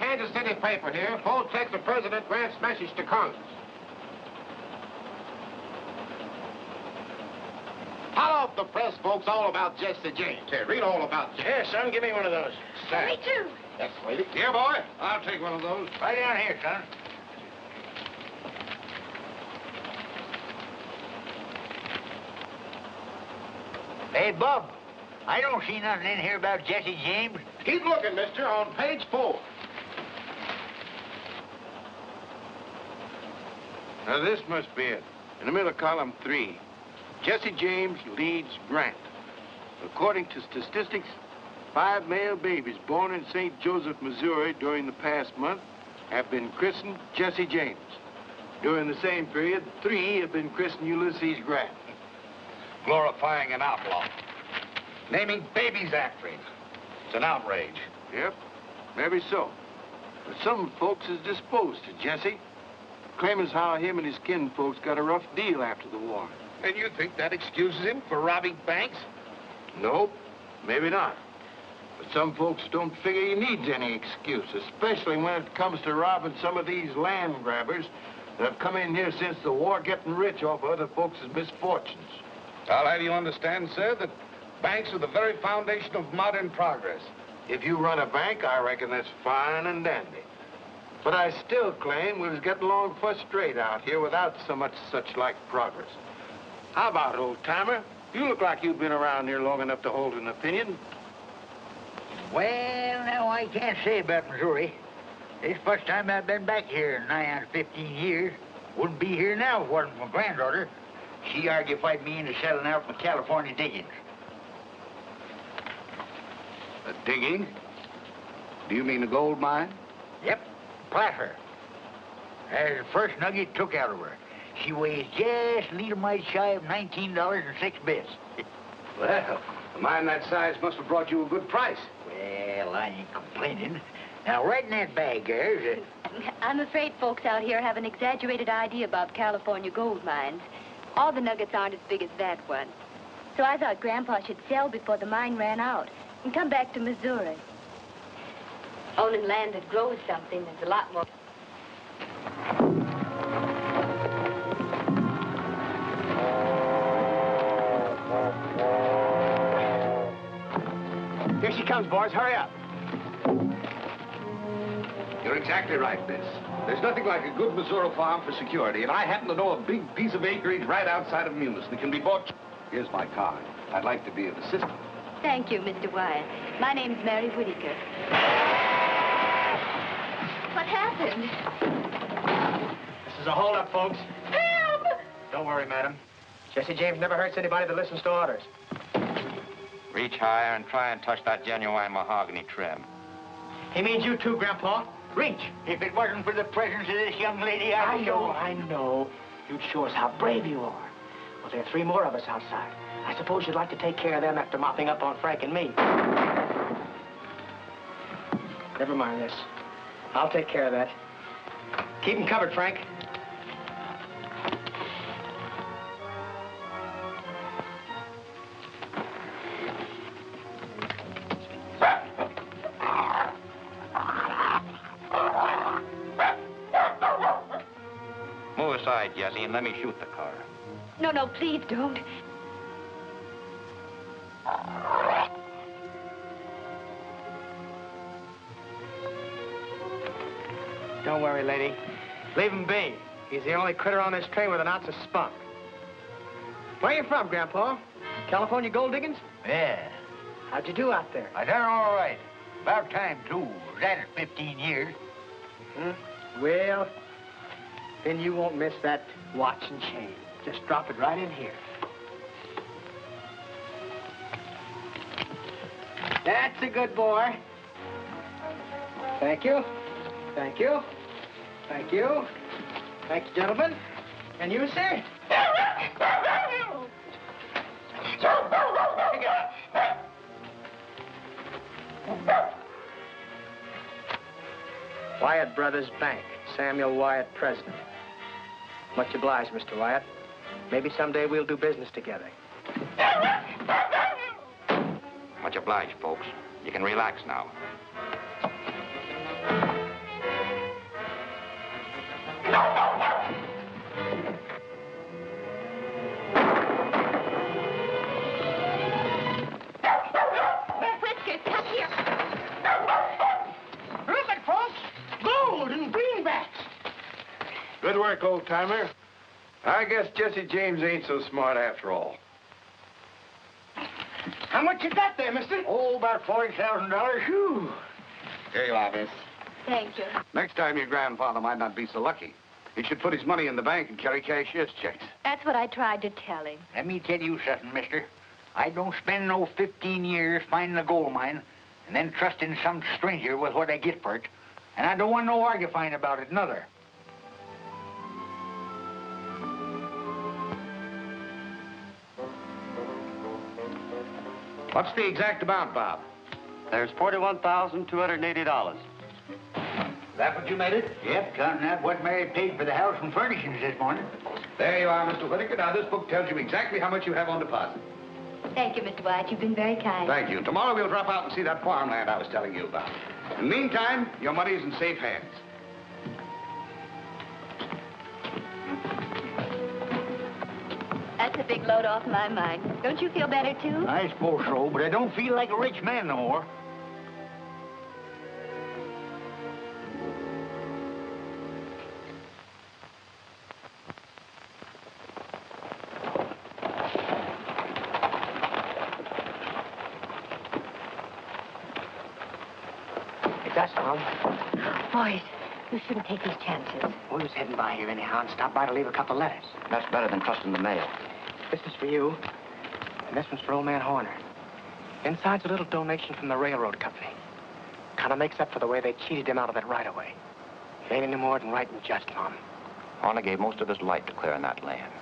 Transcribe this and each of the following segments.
Kansas City paper here. Full text of President Grant's message to Congress. Tell off the press folks all about Jesse James. Here, read all about Jesse. Here, son, give me one of those. Me too. Yes, lady. Here, boy. I'll take one of those. Right down here, son. Hey, Bob, I don't see nothing in here about Jesse James. Keep looking, mister, on page 4. Now, this must be it. In the middle of column 3, Jesse James leads Grant. According to statistics, 5 male babies born in St. Joseph, Missouri during the past month have been christened Jesse James. During the same period, 3 have been christened Ulysses Grant. Glorifying an outlaw. Naming babies after him. It's an outrage. Yep, maybe so. But some folks is disposed to Jesse. Claim as how him and his kinfolks got a rough deal after the war. And you think that excuses him for robbing banks? Nope, maybe not. But some folks don't figure he needs any excuse, especially when it comes to robbing some of these land grabbers that have come in here since the war, getting rich off of other folks' misfortunes. I'll have you understand, sir, that banks are the very foundation of modern progress. If you run a bank, I reckon that's fine and dandy. But I still claim we was getting along first rate out here without so much such-like progress. How about it, old-timer? You look like you've been around here long enough to hold an opinion. Well, now, I can't say about Missouri. This first time I've been back here in nigh on 15 years. Wouldn't be here now if it wasn't for my granddaughter. She argufied me into settling out with California diggings. A digging? Do you mean a gold mine? Yep, Plasta. That's the first nugget took out of her. She weighs just a little mite shy of $19.06. Well, a mine that size must have brought you a good price. Well, I ain't complaining. Now, right in that bag, there's I'm afraid folks out here have an exaggerated idea about California gold mines. All the nuggets aren't as big as that one. So I thought Grandpa should sell before the mine ran out and come back to Missouri. Owning land that grows something is a lot more. Here she comes, boys. Hurry up. You're exactly right, Miss. There's nothing like a good Missouri farm for security, and I happen to know a big piece of acreage right outside of Munis that can be bought. Here's my card. I'd like to be of assistance. Thank you, Mr. Wyatt. My name's Mary Whitaker. What happened? This is a holdup, folks. Help! Don't worry, madam. Jesse James never hurts anybody that listens to orders. Reach higher and try and touch that genuine mahogany trim. He means you too, Grandpa. Reach. If it wasn't for the presence of this young lady, I know. You'd show us how brave you are. Well, there are 3 more of us outside. I suppose you'd like to take care of them after mopping up on Frank and me. Never mind this. I'll take care of that. Keep them covered, Frank. Move aside, Jesse, and let me shoot the car. No, please don't. Don't worry, lady. Leave him be. He's the only critter on this train with an ounce of spunk. Where you from, Grandpa? California gold diggings? Yeah. How'd you do out there? I done all right. About time, too. Was at it 15 years. Well, then you won't miss that watch and chain. Just drop it right in here. That's a good boy. Thank you. Thank you. Thank you. Thank you, gentlemen. And you, sir? Wyatt Brothers Bank. Samuel Wyatt, president. Much obliged, Mr. Wyatt. Maybe someday we'll do business together. Much obliged, folks. You can relax now. Good work, old-timer. I guess Jesse James ain't so smart after all. How much you got there, mister? Oh, about $40,000. Whew. Here you are, miss. Thank you. Next time your grandfather might not be so lucky. He should put his money in the bank and carry cashier's checks. That's what I tried to tell him. Let me tell you something, mister. I don't spend no 15 years finding a gold mine and then trusting some stranger with what I get for it. And I don't want no argufying about it, neither. What's the exact amount, Bob? There's $41,280. Is that what you made it? Yep, counting out what Mary paid for the house and furnishings this morning. There you are, Mr. Whitaker. Now, this book tells you exactly how much you have on deposit. Thank you, Mr. White. You've been very kind. Thank you. Tomorrow we'll drop out and see that farmland I was telling you about. In the meantime, your money is in safe hands. That's a big load off my mind. Don't you feel better, too? I suppose so, but I don't feel like a rich man no more. That's Tom. Boys, you shouldn't take these chances. We was heading by here anyhow and stopped by to leave a couple letters. That's better than trusting the mail. This is for you, and this one's for old man Horner. Inside's a little donation from the railroad company. Kind of makes up for the way they cheated him out of that right-of-way. It ain't any more than right and just, Tom. Horner gave most of his life to clearing that land.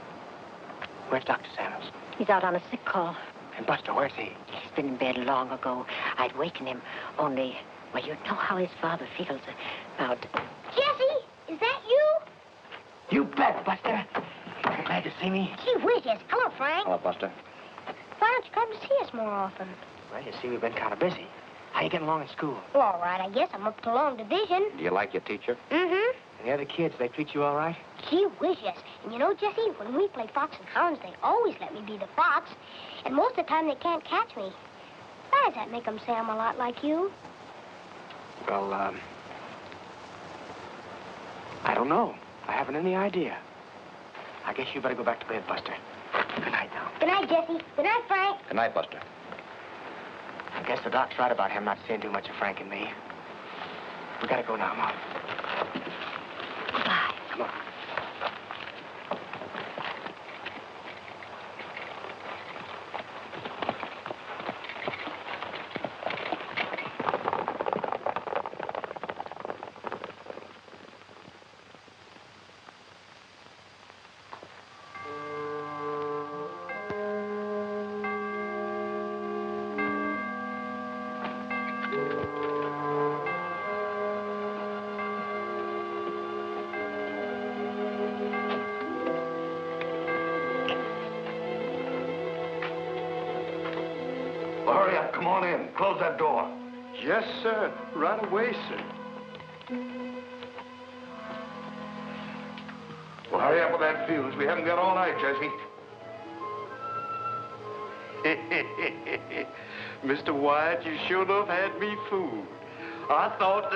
Where's Dr. Samuels? He's out on a sick call. And Buster, where's he? He's been in bed long ago. I'd waken him, only, well, you know how his father feels about... Jesse, is that you? You bet, Buster. You glad to see me? Gee whiz, yes. Hello, Frank. Hello, Buster. Why don't you come to see us more often? Well, you see, we've been kind of busy. How you getting along in school? Well, all right, I guess. I'm up to long division. Do you like your teacher? Mm-hmm. And the other kids, they treat you all right? Gee whiz, yes. And you know, Jesse, when we play fox and hounds, they always let me be the fox. And most of the time, they can't catch me. Why does that make them say I'm a lot like you? Well, I don't know. I haven't any idea. I guess you better go back to bed, Buster. Good night, now. Good night, Jesse. Good night, Frank. Good night, Buster. I guess the doc's right about him not seeing too much of Frank and me. We gotta go now, Mom. Goodbye. Come on. Hurry up. Come on in. Close that door. Yes, sir. Right away, sir. Well, hurry up with that fuse. We haven't got all night, Jesse. Mr. White, you sure enough had me fooled. I thought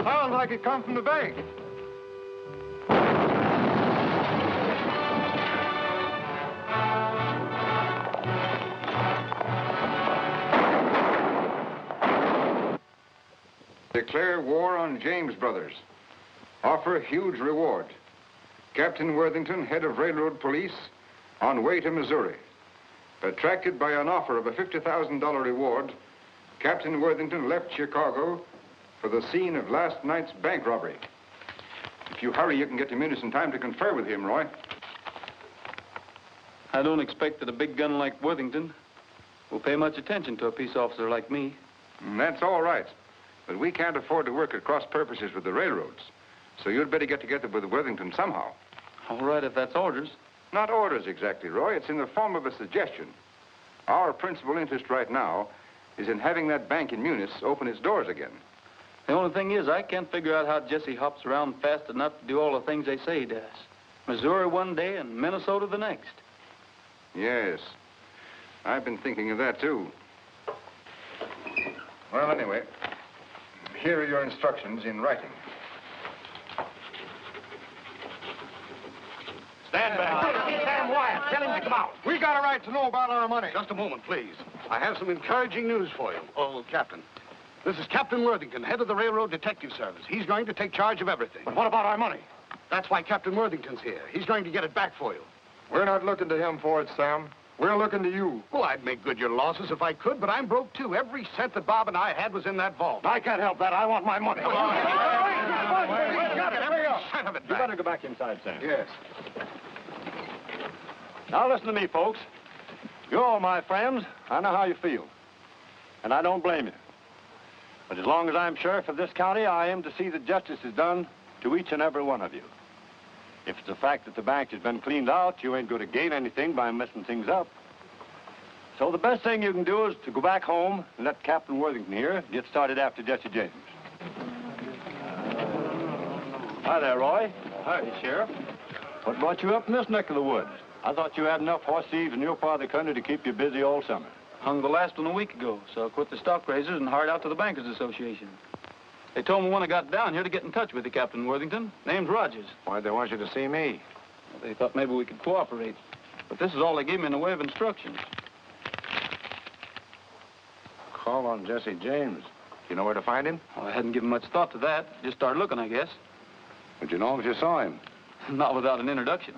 Sounds like it come from the bank. Declare war on James Brothers. Offer huge reward. Captain Worthington, head of railroad police, on way to Missouri. Attracted by an offer of a $50,000 reward, Captain Worthington left Chicago for the scene of last night's bank robbery. If you hurry, you can get to Munis in time to confer with him, Roy. I don't expect that a big gun like Worthington will pay much attention to a peace officer like me. That's all right. But we can't afford to work at cross purposes with the railroads. So you'd better get together with Worthington somehow. All right, if that's orders. Not orders exactly, Roy. It's in the form of a suggestion. Our principal interest right now is in having that bank in Munis open its doors again. The only thing is, I can't figure out how Jesse hops around fast enough to do all the things they say he does. Missouri one day and Minnesota the next. Yes. I've been thinking of that, too. Well, anyway, here are your instructions in writing. Stand back. Stand Wyatt. Tell him to come out. We got a right to know about our money. Just a moment, please. I have some encouraging news for you. Oh, Captain. This is Captain Worthington, head of the Railroad Detective Service. He's going to take charge of everything. But what about our money? That's why Captain Worthington's here. He's going to get it back for you. We're not looking to him for it, Sam. We're looking to you. Well, I'd make good your losses if I could, but I'm broke, too. Every cent that Bob and I had was in that vault. I can't help that. I want my money. Come on. Every cent of it You back. better go back inside, Sam. Yes. Now listen to me, folks. You're all my friends. I know how you feel. And I don't blame you. But as long as I'm sheriff of this county, I am to see that justice is done to each and every one of you. If it's the fact that the bank has been cleaned out, you ain't going to gain anything by messing things up. So the best thing you can do is to go back home and let Captain Worthington here get started after Jesse James. Hi there, Roy. Hi, Sheriff. What brought you up in this neck of the woods? I thought you had enough horse thieves in your part of the country to keep you busy all summer. Hung the last one a week ago, so I quit the stock raisers and hired out to the Bankers Association. They told me when I got down here to get in touch with you, Captain Worthington. Name's Rogers. Why'd they want you to see me? Well, they thought maybe we could cooperate. But this is all they gave me in the way of instructions. Call on Jesse James. You know where to find him? Well, I hadn't given much thought to that. Just started looking, I guess. Would you know if you saw him? Not without an introduction.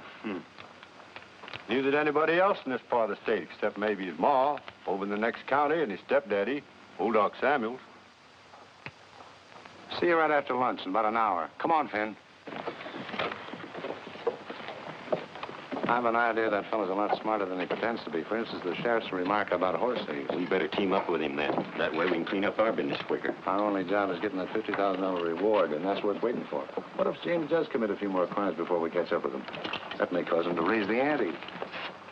Neither did anybody else in this part of the state, except maybe his ma, over in the next county, and his stepdaddy, old Doc Samuels. See you right after lunch in about an hour. Come on, Finn. I have an idea that fellow's a lot smarter than he pretends to be. For instance, the sheriff's remark about horse thieves. We better team up with him then. That way we can clean up our business quicker. Our only job is getting that $50,000 reward, and that's worth waiting for. What if James does commit a few more crimes before we catch up with him? That may cause him to raise the ante.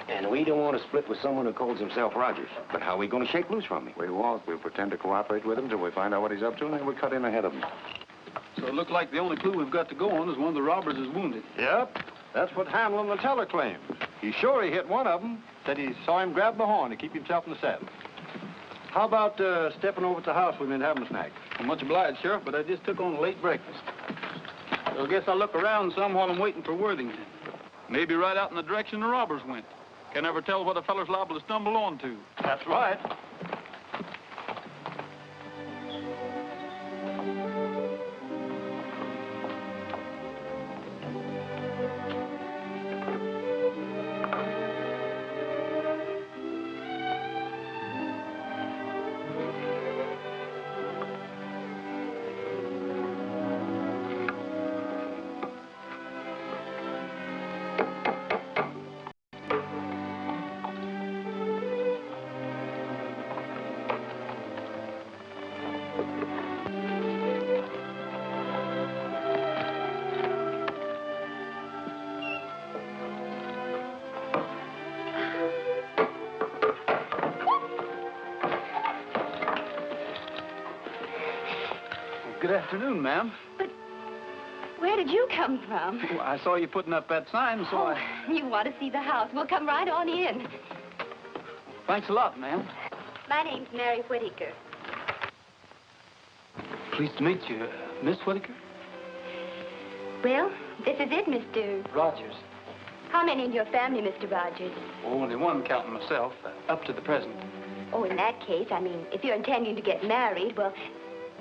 And we don't want to split with someone who calls himself Rogers. But how are we going to shake loose from him? We won't. We'll pretend to cooperate with him till we find out what he's up to, and then we'll cut in ahead of him. So it looks like the only clue we've got to go on is one of the robbers is wounded. Yep. That's what Hamlin, the teller, claims. He's sure he hit one of them. Said he saw him grab the horn to keep himself in the saddle. How about stepping over to the house with me and having a snack? Well, much obliged, Sheriff, but I just took on a late breakfast. So I guess I'll look around some while I'm waiting for Worthington. Maybe right out in the direction the robbers went. Can never tell what a feller's liable to stumble onto. That's right. Good afternoon, ma'am. But where did you come from? Well, I saw you putting up that sign, so You want to see the house. We'll come right on in. Thanks a lot, ma'am. My name's Mary Whittaker. Pleased to meet you, Miss Whittaker. Well, this is it, Mr. Rogers. How many in your family, Mr. Rogers? Only one, counting myself, up to the present. Oh, in that case, I mean, if you're intending to get married, well,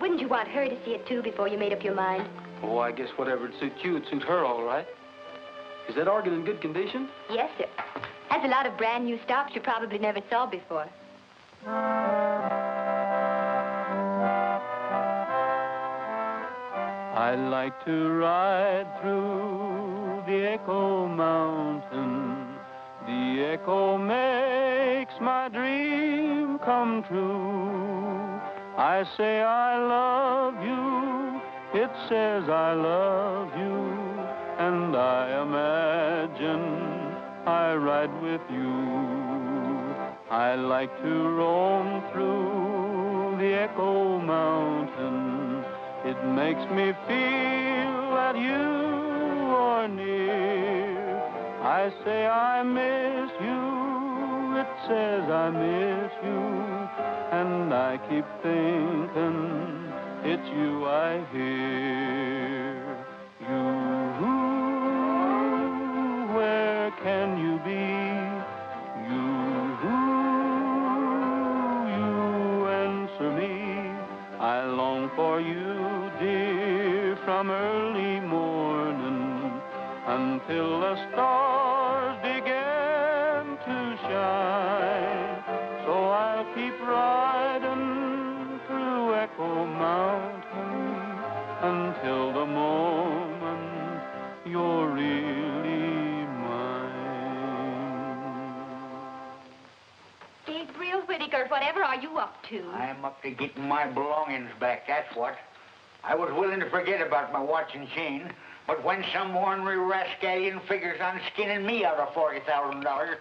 wouldn't you want her to see it, too, before you made up your mind? Oh, I guess whatever would suit you, it'd suit her all right. Is that organ in good condition? Yes, sir. Has a lot of brand new stops you probably never saw before. I like to ride through the Echo Mountain. The echo makes my dream come true. I say I love you, it says I love you, and I imagine I ride with you. I like to roam through the Echo Mountain. It makes me feel that you are near. I say I miss you, it says I miss you, and I keep thinking it's you I hear. You, where can you be? You answer me. I long for you, dear, from early morning until the stars begin to shine. So I'll keep riding through Echo Mountain until the moment you're really mine. Gabriel Whittaker, whatever are you up to? I'm up to getting my belongings back, that's what. I was willing to forget about my watch and chain, but when some ornery rascallion figures on skinning me out of $40,000,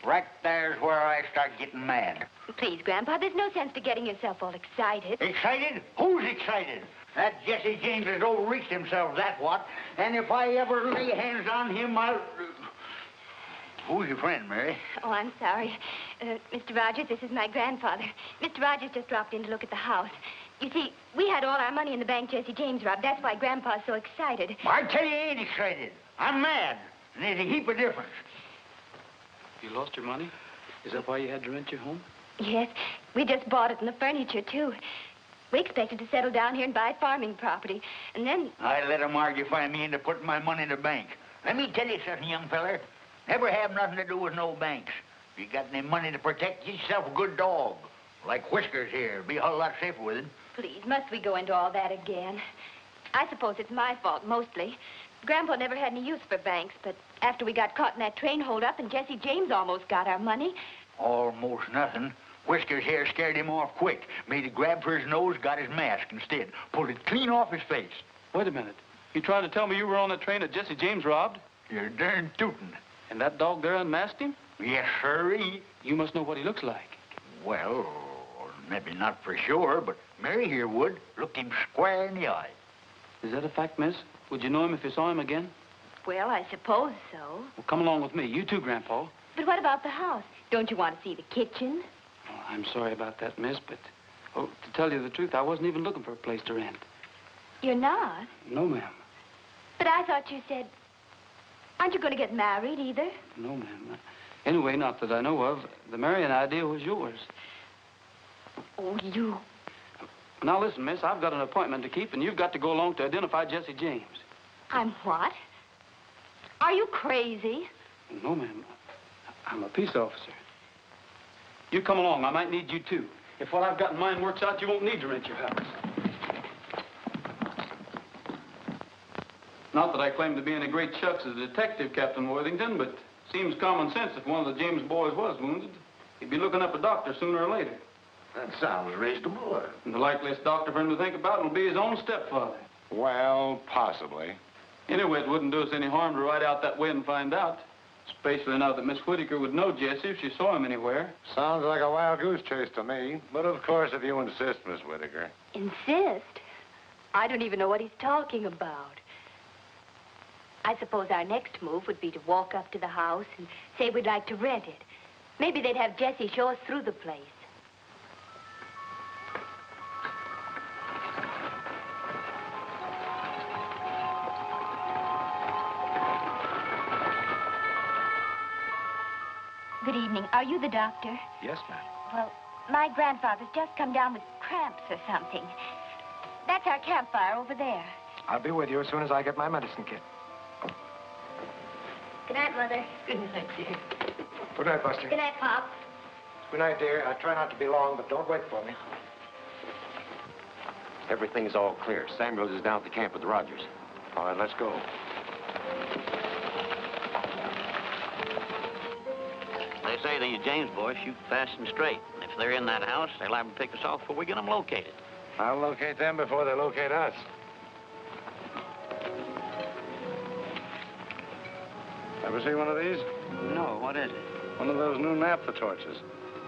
right there's where I start getting mad. Please, Grandpa, there's no sense to getting yourself all excited. Excited? Who's excited? That Jesse James has overreached himself, that's what. And if I ever lay hands on him, I'll... Who's your friend, Mary? Oh, I'm sorry. Mr. Rogers, this is my grandfather. Mr. Rogers just dropped in to look at the house. You see, we had all our money in the bank Jesse James robbed. That's why Grandpa's so excited. I tell you, he ain't excited. I'm mad. And there's a heap of difference. You lost your money? Is that why you had to rent your home? Yes, we just bought it and the furniture, too. We expected to settle down here and buy farming property. And then... I let him argufy me into putting my money in the bank. Let me tell you something, young feller. Never have nothing to do with no banks. If you got any money to protect, get yourself a good dog. Like Whiskers here. Be a whole lot safer with him. Please, must we go into all that again? I suppose it's my fault, mostly. Grandpa never had any use for banks, but after we got caught in that train holdup and Jesse James almost got our money... Almost nothing. Whiskers here scared him off quick. Made a grab for his nose, got his mask instead. Pulled it clean off his face. Wait a minute. You trying to tell me you were on the train that Jesse James robbed? You're darn tootin'. And that dog there unmasked him? Yes, sirree. You must know what he looks like. Well, maybe not for sure, but Mary here would. Looked him square in the eye. Is that a fact, miss? Would you know him if you saw him again? Well, I suppose so. Well, come along with me. You too, Grandpa. But what about the house? Don't you want to see the kitchen? Oh, I'm sorry about that, miss, but... Oh, to tell you the truth, I wasn't even looking for a place to rent. You're not? No, ma'am. But I thought you said... Aren't you going to get married, either? No, ma'am. Anyway, not that I know of. The marrying idea was yours. Oh, you... Now, listen, miss, I've got an appointment to keep, and you've got to go along to identify Jesse James. I'm what? Are you crazy? No, ma'am. I'm a peace officer. You come along. I might need you, too. If what I've got in mind works out, you won't need to rent your house. Not that I claim to be any great shucks as a detective, Captain Worthington, but seems common sense if one of the James boys was wounded. He'd be looking up a doctor sooner or later. That sounds reasonable. And the likeliest doctor for him to think about will be his own stepfather. Well, possibly. Anyway, it wouldn't do us any harm to ride out that way and find out. Especially now that Miss Whittaker would know Jesse if she saw him anywhere. Sounds like a wild goose chase to me. But of course, if you insist, Miss Whittaker. Insist? I don't even know what he's talking about. I suppose our next move would be to walk up to the house and say we'd like to rent it. Maybe they'd have Jesse show us through the place. Good evening. Are you the doctor? Yes, ma'am. Well, my grandfather's just come down with cramps or something. That's our campfire over there. I'll be with you as soon as I get my medicine kit. Good night, Mother. Good night, dear. Good night, Buster. Good night, Pop. Good night, dear. I try not to be long, but don't wait for me. Everything's all clear. Samuels is down at the camp with the Rogers. All right, let's go. They say the James boys shoot fast and straight. And if they're in that house, they'll have to pick us off before we get them located. I'll locate them before they locate us. Ever see one of these? No, what is it? One of those new naphtha torches.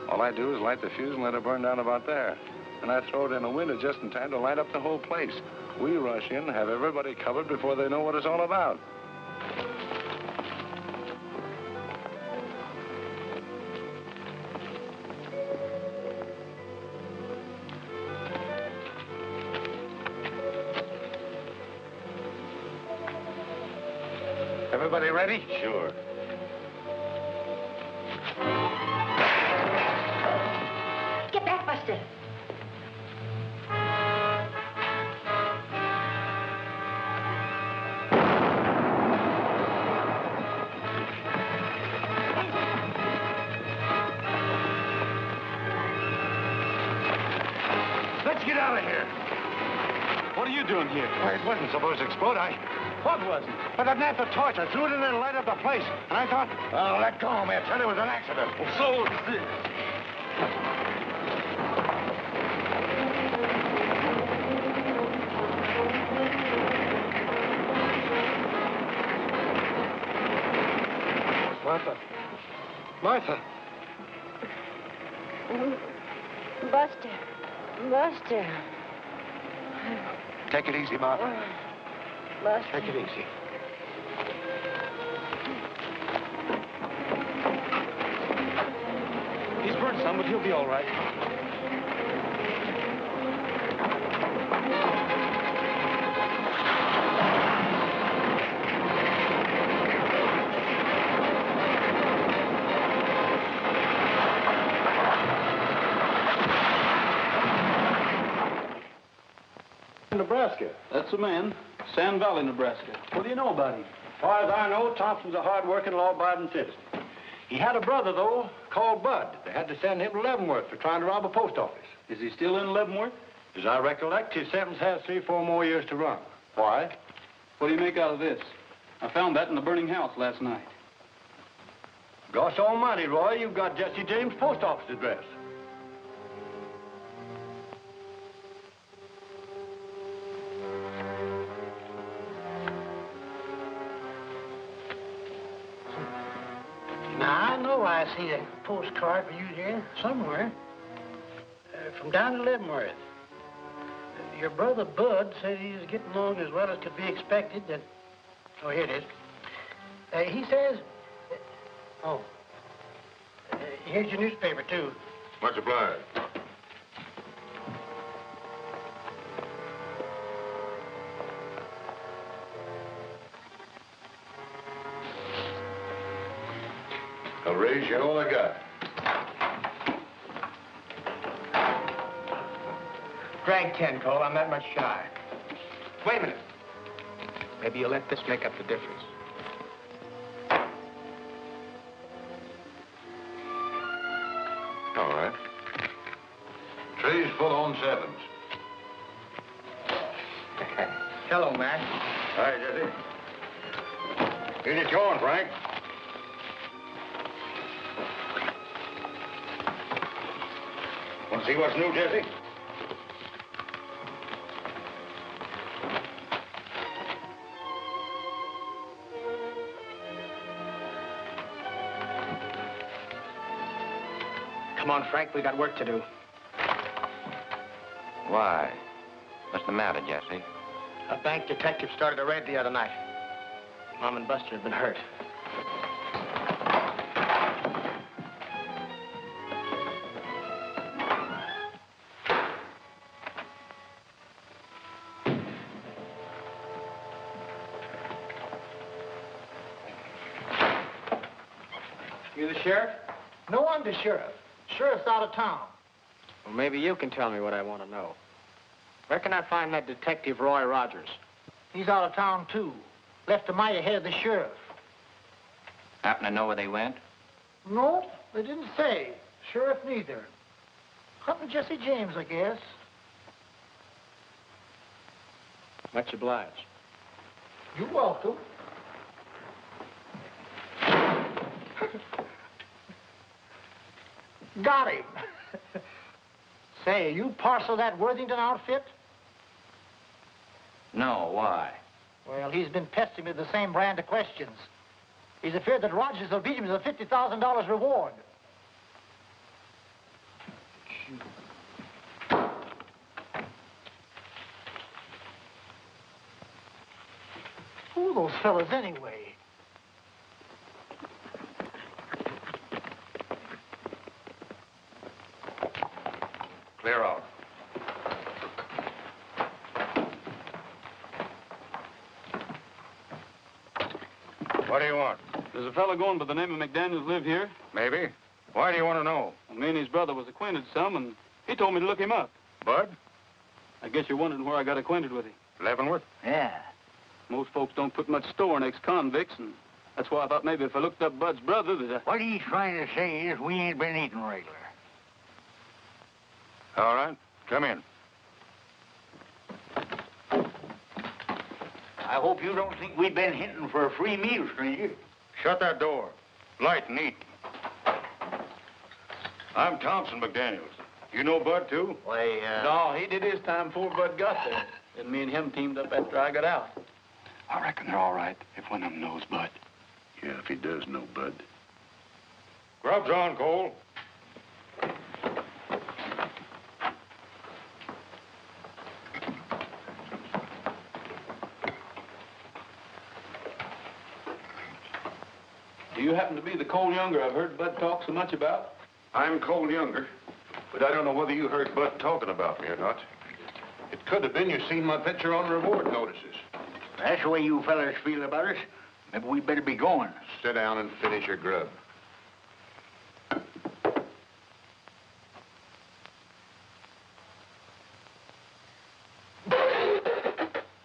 All I do is light the fuse and let it burn down about there. And I throw it in a window just in time to light up the whole place. We rush in, have everybody covered before they know what it's all about. Everybody ready? Sure. Get back, Buster. Let's get out of here. What are you doing here? Well, it wasn't supposed to explode. What wasn't? But that natural torch, I threw it in there and lighted up the place. And I thought, oh, let go, man. I tell you, it was an accident. So is this. Martha. Martha. Buster. Buster. Take it easy, Martha. Buster. Take it easy. He's burned some, but he'll be all right. Nebraska. That's the man. Sand Valley, Nebraska. What do you know about him? As far as I know, Thompson's a hard-working, law-abiding citizen. He had a brother, though, called Bud. They had to send him to Leavenworth for trying to rob a post office. Is he still in Leavenworth? As I recollect, his sentence has 3 or 4 more years to run. Why? What do you make out of this? I found that in the burning house last night. Gosh almighty, Roy, you've got Jesse James' post office address. Now, I know I see a postcard for you here somewhere. From down in Leavenworth. Your brother Bud said he's getting along as well as could be expected. And oh, here it is. He says... here's your newspaper, too. Much obliged. I'll raise you all I got. Drag 10, Cole. I'm that much shy. Wait a minute. Maybe you'll let this make up the difference. All right. Tray's full on 7s. Hello, Mack. Hi, Jesse. Here's your corn, Frank. Want to see what's new, Jesse? Come on, Frank. We got work to do. Why? What's the matter, Jesse? A bank detective started a raid the other night. Mom and Buster have been hurt. You the sheriff? No, I'm the sheriff. Sheriff's out of town. Well, maybe you can tell me what I want to know. Where can I find that detective, Roy Rogers? He's out of town, too. Left a mile ahead of the sheriff. Happen to know where they went? No, they didn't say. Sheriff neither. Hunting Jesse James, I guess. Much obliged. You're welcome. Got him. Say, you parcel that Worthington outfit? No, why? Well, he's been pestering me with the same brand of questions. He's afraid that Rogers will beat him to the $50,000 reward. Who are those fellas anyway? Clear out. What do you want? Does a fellow going by the name of McDaniels live here? Maybe. Why do you want to know? Well, me and his brother was acquainted some, and he told me to look him up. Bud? I guess you're wondering where I got acquainted with him. Leavenworth? Yeah. Most folks don't put much store in ex-convicts, and that's why I thought maybe if I looked up Bud's brother that What he's trying to say is we ain't been eating regular. All right. Come in. I hope you don't think we've been hinting for a free meal, stranger. Shut that door. Light and eat. I'm Thompson McDaniels. You know Bud, too? Why, No, he did his time before Bud got there. And me and him teamed up after I got out. I reckon they're all right if one of them knows Bud. Yeah, if he does know Bud. Grub's on, Cole. Do you happen to be the Cole Younger I've heard Bud talk so much about? I'm Cole Younger, but I don't know whether you heard Bud talking about me or not. It could have been you seen my picture on reward notices. that's the way you fellas feel about us. Maybe we better be going. Sit down and finish your grub.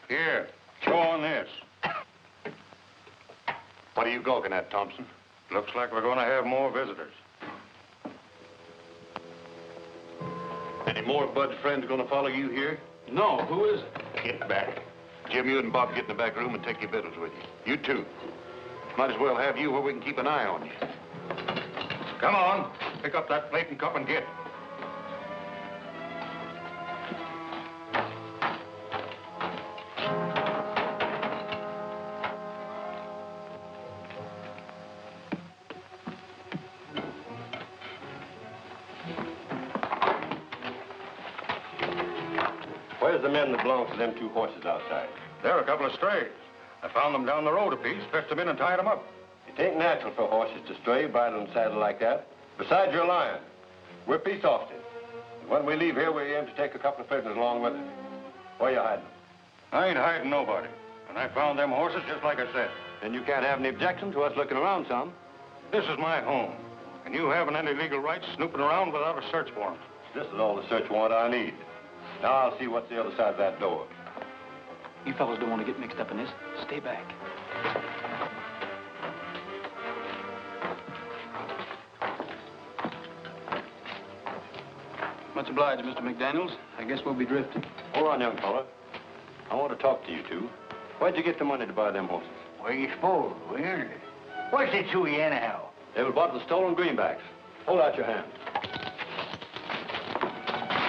Here, chew on this. What are you gawking at, Thompson? Looks like we're going to have more visitors. Any more of Bud's friends going to follow you here? No, who is it? Get back. Jim, you and Bob get in the back room and take your victuals with you. You too. Might as well have you where we can keep an eye on you. Come on. Pick up that plate and cup and get. Where's the men that belong to them two horses outside? They're a couple of strays. I found them down the road a piece, fetched them in and tied them up. It ain't natural for horses to stray, bridle and saddle like that. Besides, you're lying. We're peace officers. And when we leave here, we aim to take a couple of prisoners along with us. Where you hiding them? I ain't hiding nobody. And I found them horses just like I said. Then you can't have any objection to us looking around some. This is my home. And you haven't any legal rights snooping around without a search warrant. This is all the search warrant I need. Now I'll see what's the other side of that door. You fellas don't want to get mixed up in this. Stay back. Much obliged, Mr. McDaniels. I guess we'll be drifting. Hold on, young fella. I want to talk to you two. Where'd you get the money to buy them horses? Where you supposed? We earned it. What's it to you anyhow? They were bought with stolen greenbacks. Hold out your hand.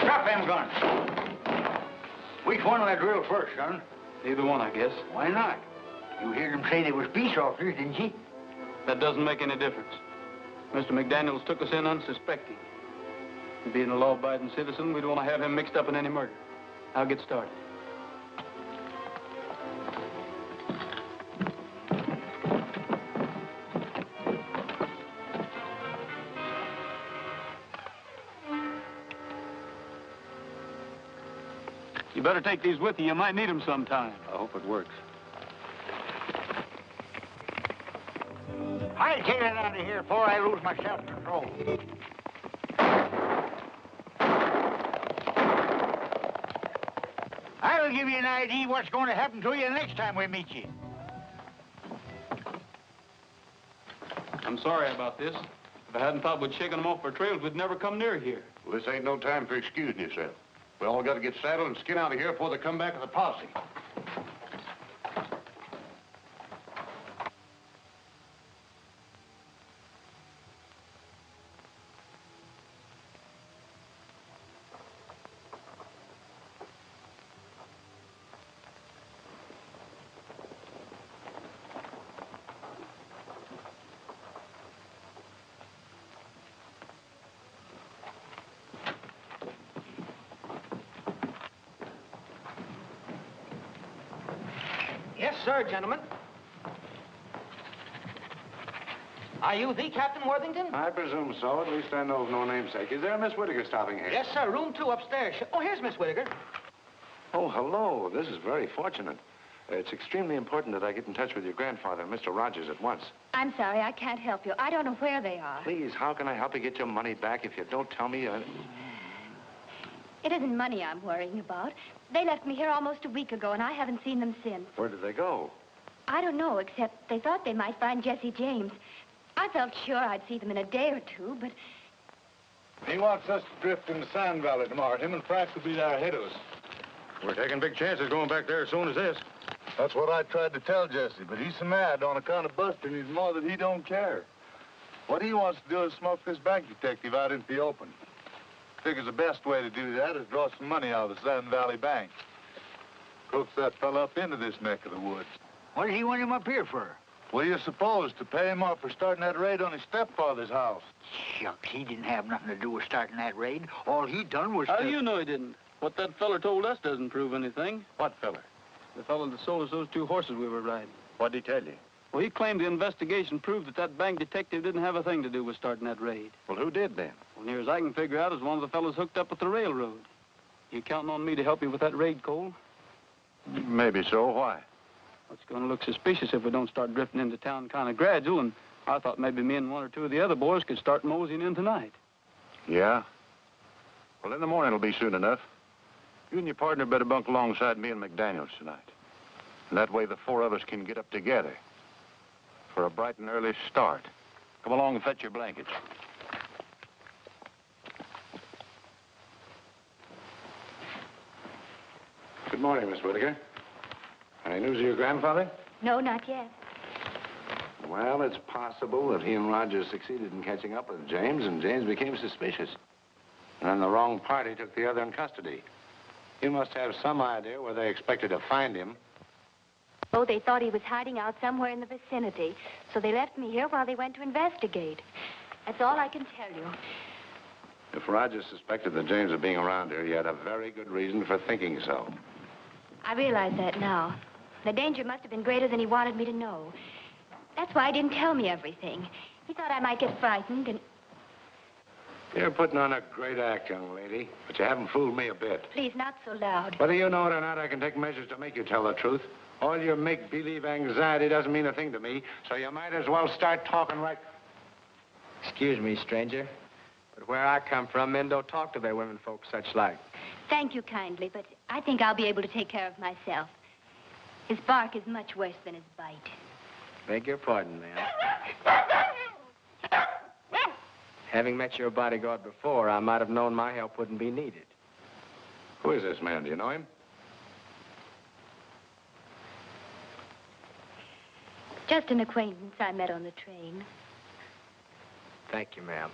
Drop them guns. Which one will I drill first, son? Either one, I guess. Why not? You heard them say they was peace officers, didn't you? That doesn't make any difference. Mr. McDaniels took us in unsuspecting. And being a law-abiding citizen, we don't want to have him mixed up in any murder. I'll get started. You better take these with you. You might need them sometime. I hope it works. I'll take it out of here before I lose my self-control. I'll give you an idea what's going to happen to you the next time we meet you. I'm sorry about this. If I hadn't thought we'd shaken them off our trails, we'd never come near here. Well, this ain't no time for excusing yourself. We all got to get saddled and skin out of here before they come back with a posse. Yes, sir, gentlemen. Are you the Captain Worthington? I presume so. At least I know of no namesake. Is there a Miss Whittaker stopping here? Yes, sir. Room 2 upstairs. Oh, here's Miss Whittaker. Oh, hello. This is very fortunate. It's extremely important that I get in touch with your grandfather and Mr. Rogers at once. I'm sorry, I can't help you. I don't know where they are. Please, how can I help you get your money back if you don't tell me? It isn't money I'm worrying about. They left me here almost a week ago, and I haven't seen them since. Where did they go? I don't know, except they thought they might find Jesse James. I felt sure I'd see them in a day or two, but... He wants us to drift in the Sand Valley tomorrow. Him and Frank will be there ahead of us. We're taking big chances going back there as soon as this. That's what I tried to tell Jesse, but he's so mad on account of busting his mother that he don't care. What he wants to do is smoke this bank detective out into the open. Figures the best way to do that is draw some money out of the Sand Valley Bank. Coax that fella up into this neck of the woods. What does he want him up here for? What do you suppose? To pay him off for starting that raid on his stepfather's house. Shucks, he didn't have nothing to do with starting that raid. All he done was How do you know he didn't? What that feller told us doesn't prove anything. What feller? The fellow that sold us those 2 horses we were riding. What'd he tell you? Well, he claimed the investigation proved that that bank detective didn't have a thing to do with starting that raid. Well, who did then? Well, near as I can figure out, is one of the fellows hooked up with the railroad. You counting on me to help you with that raid, Cole? Maybe so. Why? It's going to look suspicious if we don't start drifting into town kind of gradual, and I thought maybe me and 1 or 2 of the other boys could start moseying in tonight. Yeah? Well, in the morning it'll be soon enough. You and your partner better bunk alongside me and McDaniels tonight. And that way the 4 of us can get up together for a bright and early start. Come along and fetch your blankets. Good morning, Miss Whittaker. Any news of your grandfather? No, not yet. Well, it's possible that he and Rogers succeeded in catching up with James, and James became suspicious. And then the wrong party took the other in custody. You must have some idea where they expected to find him. Oh, they thought he was hiding out somewhere in the vicinity, so they left me here while they went to investigate. That's all I can tell you. If Rogers suspected that James was being around here, he had a very good reason for thinking so. I realize that now. The danger must have been greater than he wanted me to know. That's why he didn't tell me everything. He thought I might get frightened and... You're putting on a great act, young lady, but you haven't fooled me a bit. Please, not so loud. Whether you know it or not, I can take measures to make you tell the truth. All your make-believe anxiety doesn't mean a thing to me, so you might as well start talking right... Excuse me, stranger, but where I come from, men don't talk to their women folks such like. Thank you kindly, but I think I'll be able to take care of myself. His bark is much worse than his bite. Beg your pardon, ma'am. Having met your bodyguard before, I might have known my help wouldn't be needed. Who is this man? Do you know him? Just an acquaintance I met on the train. Thank you, ma'am.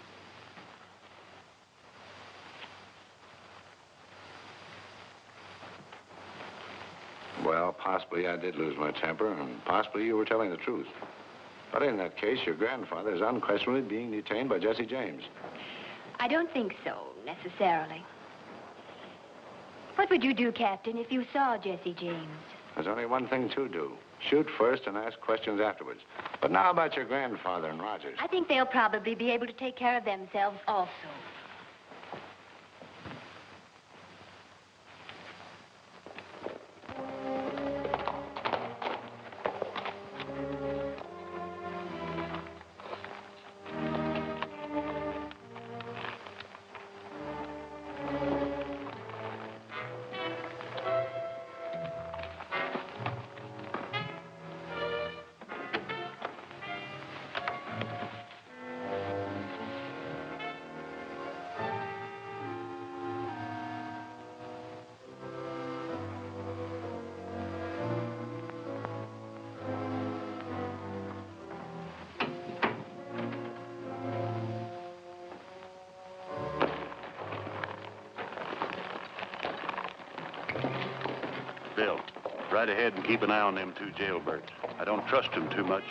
Well, possibly I did lose my temper, and possibly you were telling the truth. But in that case, your grandfather is unquestionably being detained by Jesse James. I don't think so, necessarily. What would you do, Captain, if you saw Jesse James? There's only one thing to do. Shoot first and ask questions afterwards. But now about your grandfather and Rogers. I think they'll probably be able to take care of themselves also. Bill, right ahead and keep an eye on them 2 jailbirds. I don't trust them too much.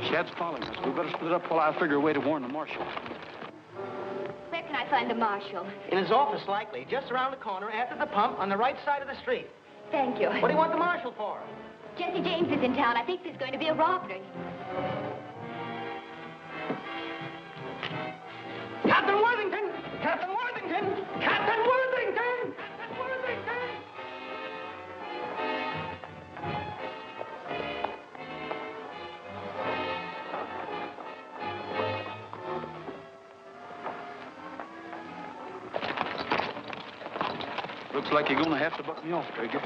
Chad's following us. We better split up while I figure a way to warn the marshal. Where can I find the marshal? In his office, likely. Just around the corner, after the pump, on the right side of the street. Thank you. What do you want the marshal for? Jesse James is in town. I think there's going to be a robbery. Captain! Captain Worthington! Captain Worthington! Captain Worthington! Captain Worthington! Looks like you're gonna have to buck me off, Trigger.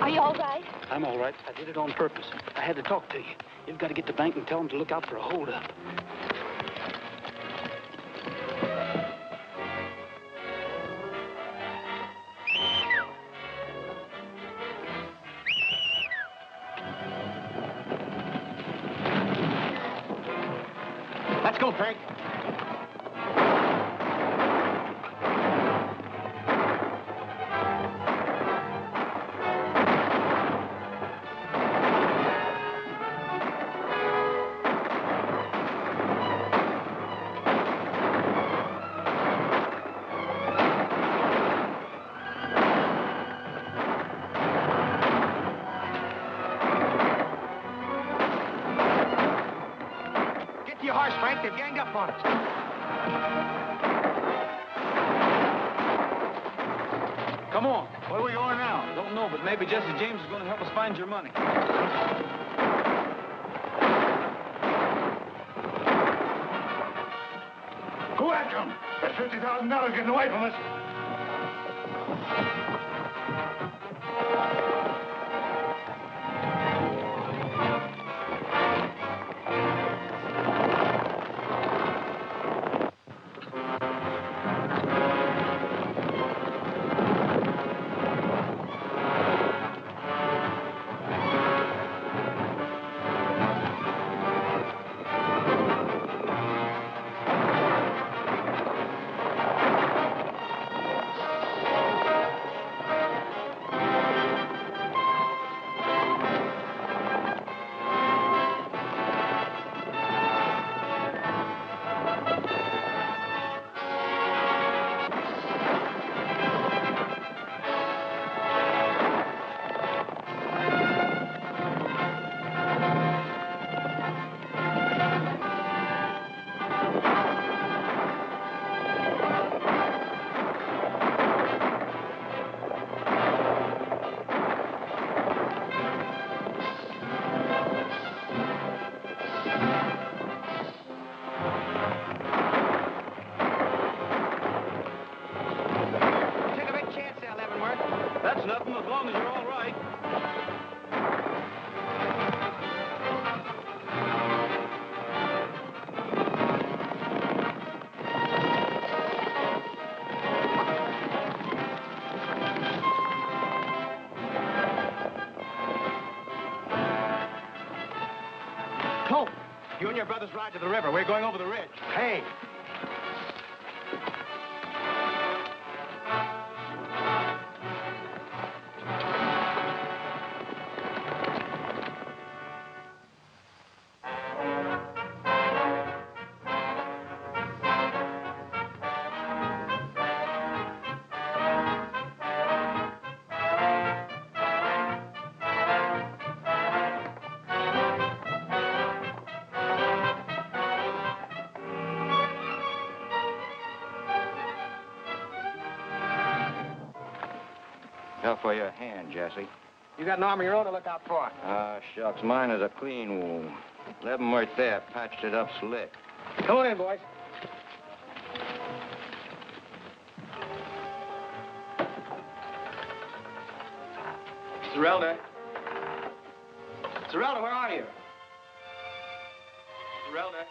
Are you all right? I'm all right. I did it on purpose. I had to talk to you. You've got to get to the bank and tell them to look out for a holdup. Let's go, Frank. Get to your horse, Frank. They've ganged up on us. Come on. Where are we going now? Don't know, but maybe Jesse James is going to help us find your money. Go after him. That's $50,000 getting away from us. That's nothing as long as you're all right. Colt, you and your brothers ride to the river. We're going over the ridge. Hey. Fell for your hand, Jesse. You got an arm of your own to look out for. Ah, shucks. Mine is a clean wound. Leavenworth there patched it up slick. Come on in, boys. Zerelda. Zerelda, where are you? Zerelda.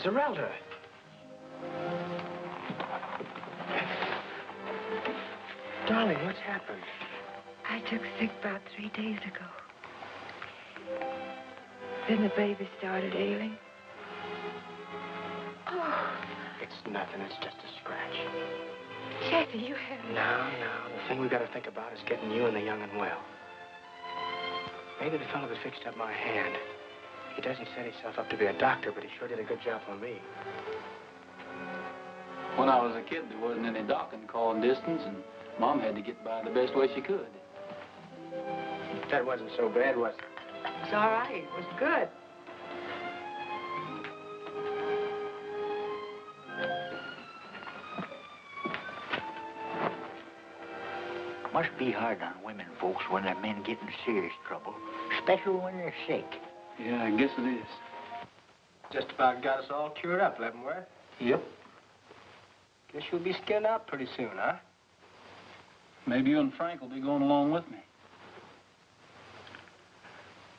Zerelda. Darling, what's happened? I took sick about 3 days ago. Then the baby started ailing. Oh. It's nothing. It's just a scratch. Jesse, you haven't... No. The thing we got to think about is getting you and the young and well. Maybe the fellow that fixed up my hand. He doesn't set himself up to be a doctor, but he sure did a good job on me. When I was a kid, there wasn't any doc in calling distance, and Mom had to get by the best way she could. That wasn't so bad, was it? It's all right. It was good. Must be hard on women folks when their men get in serious trouble, especially when they're sick. Yeah, I guess it is. Just about got us all cured up, Leavenworth. Yep. Guess you'll be skinned out pretty soon, huh? Maybe you and Frank will be going along with me.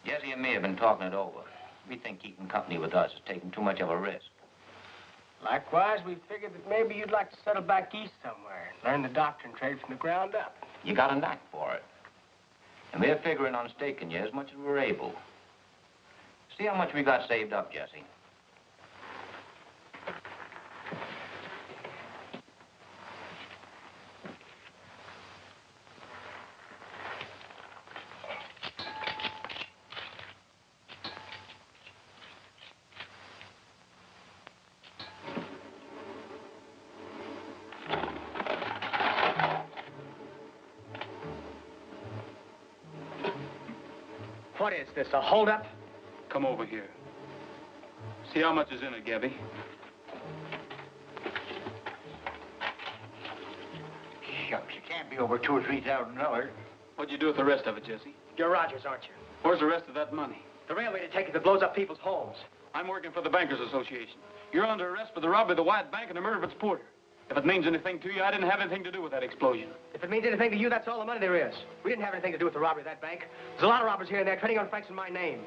Jesse and me have been talking it over. We think keeping company with us is taking too much of a risk. Likewise, we figured that maybe you'd like to settle back east somewhere and learn the doctrine trade from the ground up. You got a knack for it. And we're figuring on staking you as much as we're able. See how much we got saved up, Jesse. What is this, a holdup? Come over here. See how much is in it, Gabby. Shucks, it can't be over $2,000 or $3,000. What'd you do with the rest of it, Jesse? You're Rogers, aren't you? Where's the rest of that money? The railway detective that blows up people's homes. I'm working for the Bankers Association. You're under arrest for the robbery of the White Bank and the murder of its porter. If it means anything to you, I didn't have anything to do with that explosion. If it means anything to you, that's all the money there is. We didn't have anything to do with the robbery of that bank. There's a lot of robbers here and there trading on Frank's in my name.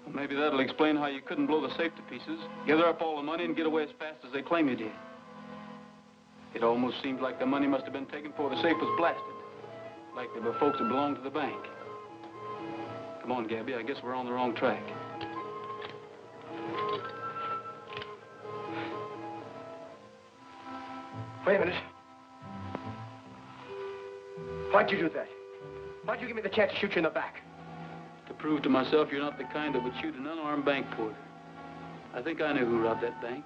Well, maybe that'll explain how you couldn't blow the safe to pieces, gather up all the money, and get away as fast as they claim you did. It almost seems like the money must have been taken before the safe was blasted. Like there were folks that belonged to the bank. Come on, Gabby, I guess we're on the wrong track. Wait a minute. Why'd you do that? Why'd you give me the chance to shoot you in the back? To prove to myself you're not the kind that would shoot an unarmed bank porter. I think I knew who robbed that bank.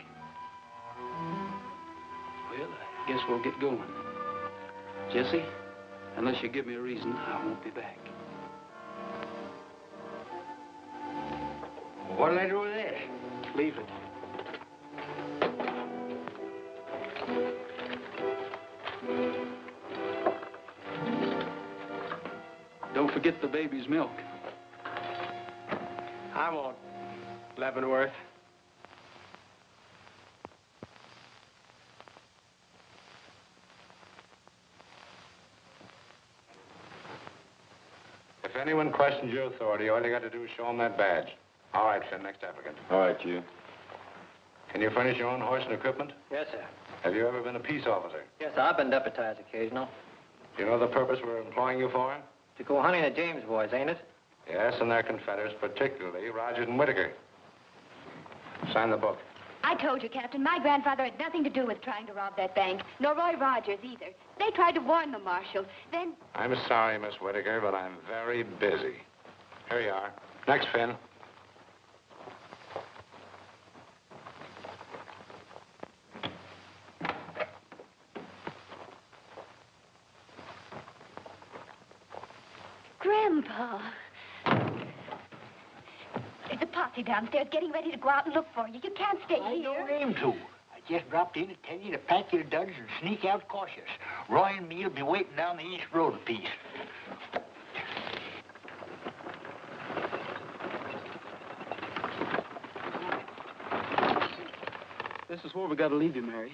Well, I guess we'll get going. Jesse, unless you give me a reason, I won't be back. What'll I do with this? Leave it. Don't forget the baby's milk. I won't, Leavenworth. If anyone questions your authority, all you got to do is show them that badge. All right, Finn, next applicant. All right, you. Can you furnish your own horse and equipment? Yes, sir. Have you ever been a peace officer? Yes, sir. I've been deputized occasional. Do you know the purpose we're employing you for? To go hunting the James boys, ain't it? Yes, and their confederates, particularly Rogers and Whitaker. Sign the book. I told you, Captain, my grandfather had nothing to do with trying to rob that bank, nor Roy Rogers either. They tried to warn the marshal. Then... I'm sorry, Miss Whitaker, but I'm very busy. Here you are. Next, Finn. Grandpa. There's a posse downstairs getting ready to go out and look for you. You can't stay here. I don't aim to. I just dropped in to tell you to pack your duds and sneak out cautious. Roy and me'll be waiting down the East Road a piece. This is where we got to leave you, Mary.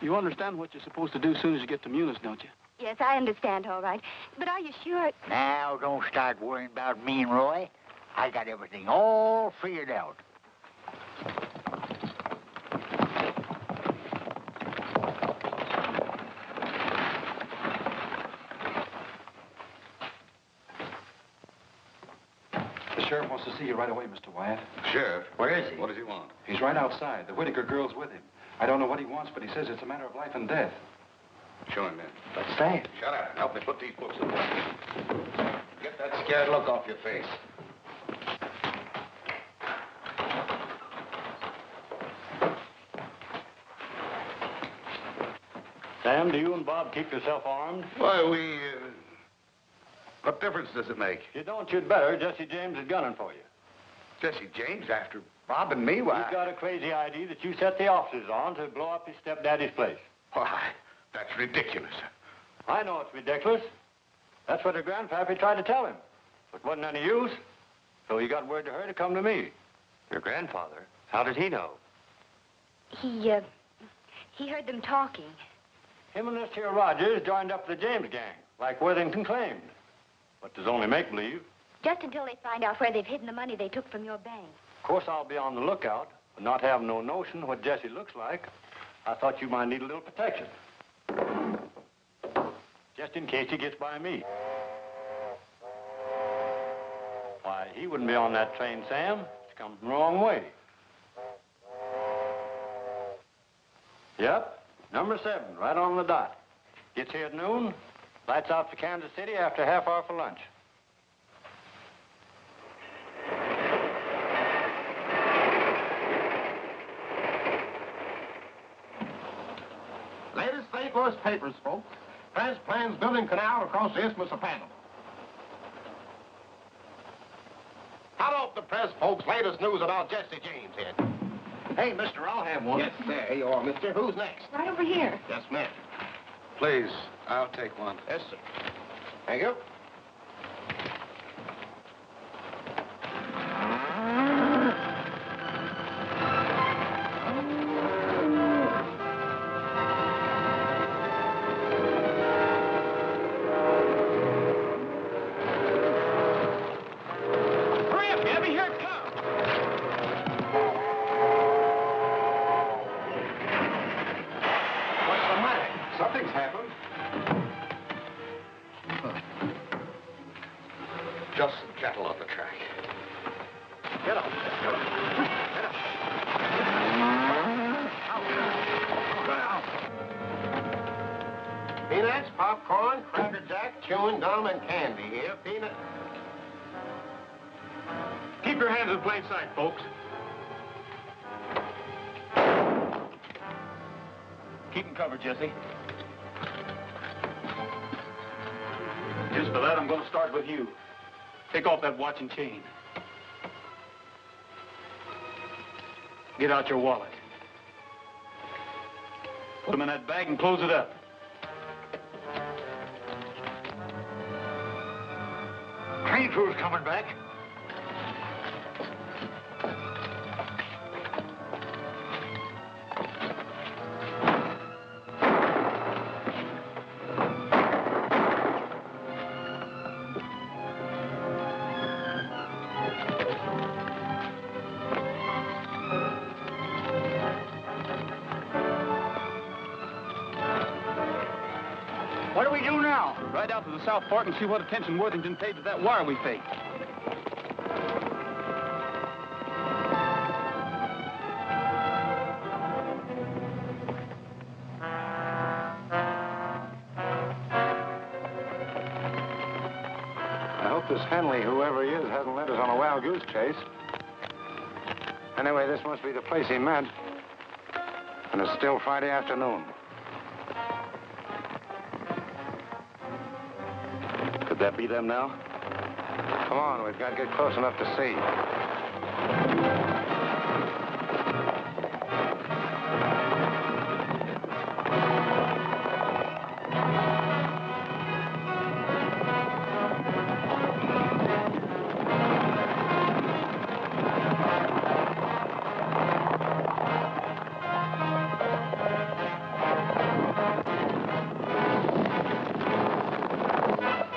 You understand what you're supposed to do as soon as you get to Munis, don't you? Yes, I understand, all right. But are you sure? Now, don't start worrying about me and Roy. I got everything all figured out. The sheriff wants to see you right away, Mr. Wyatt. Sheriff? Where is he? What does he want? He's right outside. The Whitaker girl's with him. I don't know what he wants, but he says it's a matter of life and death. Show him in. But Sam. Shut up. Help me put these books away. Get that scared look off your face. Sam, do you and Bob keep yourself armed? Why, what difference does it make? You don't, you'd better. Jesse James is gunning for you. Jesse James after Bob and me? Why? He's got a crazy idea that you set the officers on to blow up his stepdaddy's place. Why, that's ridiculous. I know it's ridiculous. That's what her grandpappy tried to tell him. But wasn't any use. So he got word to her to come to me. Your grandfather? How did he know? He heard them talking. Him and this here Rogers joined up the James gang, like Worthington claimed. But there's only make-believe. Just until they find out where they've hidden the money they took from your bank. Of course, I'll be on the lookout, but not having no notion what Jesse looks like, I thought you might need a little protection. Just in case he gets by me. Why, he wouldn't be on that train, Sam. It's come from the wrong way. Yep, number 7, right on the dot. Gets here at noon, lights out for Kansas City after a half hour for lunch. Latest St. Louis papers, folks. Press plans building canal across the Isthmus of Panama. How about the press, folks? Latest news about Jesse James here. Hey, mister, I'll have one. Yes, there you are, mister. Who's next? Right over here. Yes, ma'am. Please, I'll take one. Yes, sir. Thank you. Hurry up, Gabby. Here it comes. What's the matter? Something's happened. Just some cattle on the track. Get up. Get up. Get up. Peanuts, popcorn, Cracker Jack, chewing gum, and candy here. Peanut. Keep your hands in plain sight, folks. Keep them covered, Jesse. Just for that, I'm going to start with you. Take off that watch and chain. Get out your wallet. Put them in that bag and close it up. Train crew's coming back. What do we do now? Ride out to the South Fork and see what attention Worthington paid to that wire we faked. I hope this Henley, whoever he is, hasn't led us on a wild goose chase. Anyway, this must be the place he meant. And it's still Friday afternoon. Could that be them now? Come on, we've got to get close enough to see.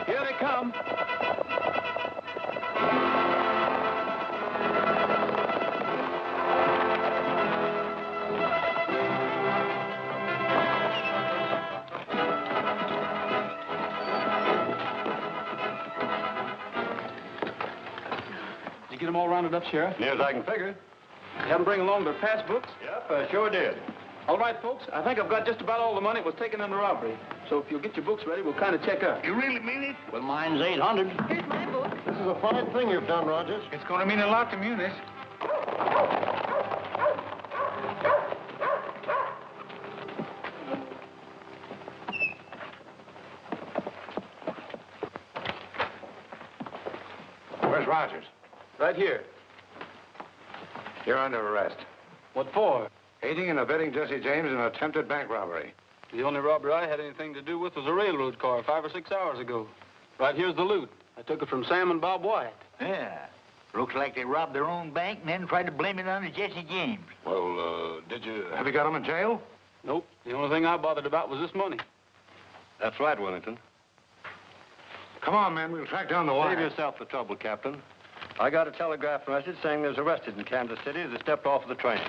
Here they come. Did you get them all rounded up, Sheriff? Near as I can figure. You have them bring along their passbooks? Yep, I sure did. All right, folks. I think I've got just about all the money that was taken in the robbery. So if you'll get your books ready, we'll kind of check up. You really mean it? Well, mine's 800. Here's my book. This is a fine thing you've done, Rogers. It's going to mean a lot to Munis. Where's Rogers? Right here. You're under arrest. What for? Aiding and abetting Jesse James in an attempted bank robbery. The only robbery I had anything to do with was a railroad car 5 or 6 hours ago. Right here's the loot. I took it from Sam and Bob White. Yeah. Looks like they robbed their own bank and then tried to blame it on Jesse James. Well, have you got him in jail? Nope. The only thing I bothered about was this money. That's right, Wellington. Come on, man. We'll track down the wire. Save yourself the trouble, Captain. I got a telegraph message saying there's arrested in Kansas City as they stepped off of the train.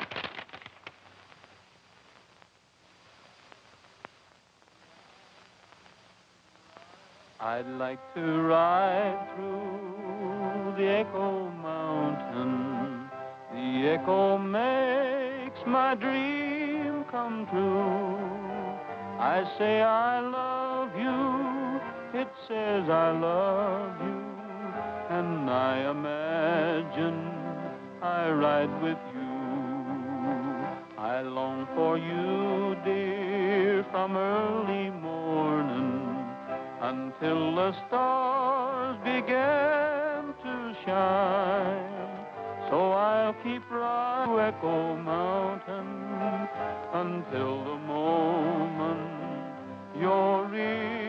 I'd like to ride through the Echo Mountain. The echo makes my dream come true. I say I love you, it says I love you, and I imagine I ride with you. I long for you, dear, from early morning until the stars began to shine. So I'll keep riding to Echo Mountain until the moment you're in.